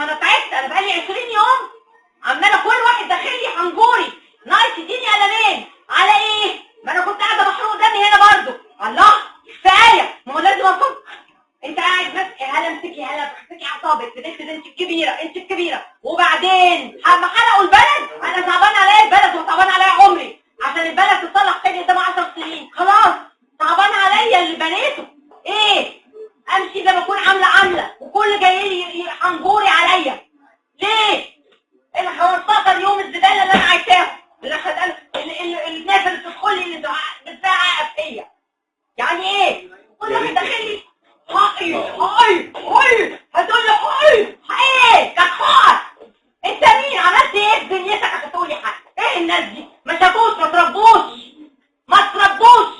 انا تعبت، انا بقالي 20 يوم عماله كل واحد داخل لي حنجوري ناقص يديني قلمين على ايه؟ ما انا كنت قاعده محروق دمي هنا برضه. الله كفايه، ما هو لازم افك. انت قاعد بس هلا امسكي، هلا امسكي اعصابك، انت الكبيره، انت الكبيره. وبعدين ما حرقوا البلد، انا صعبان عليا البلد وصعبان عليا عمري عشان البلد تتصلح تاني قدام 10 سنين. خلاص صعبان عليا اللي بنيته. ايه امشي زي ما اكون عامله وكل جاي لي حنجوري عليا ليه؟ ال 15 يوم الزباله اللي انا عايشاهم، الناس اللي بتدخل لي اللي بتزعق فيا. يعني ايه؟ كل واحد داخل لي حقي هتقول لي حقي ايه؟ كانت حقك. انت مين؟ عملت ايه في دنيتك عشان تقول لي حق؟ ايه الناس دي؟ ما شافوش، ما تربوش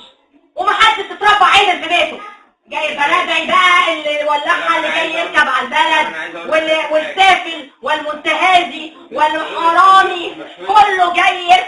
ومحدش اتربى عيل في بيته. جاي البلدعي بقى اللي ولعها اللي جاي يركب على البلد والسافل والمنتهزي والحرامي كله جاي يركب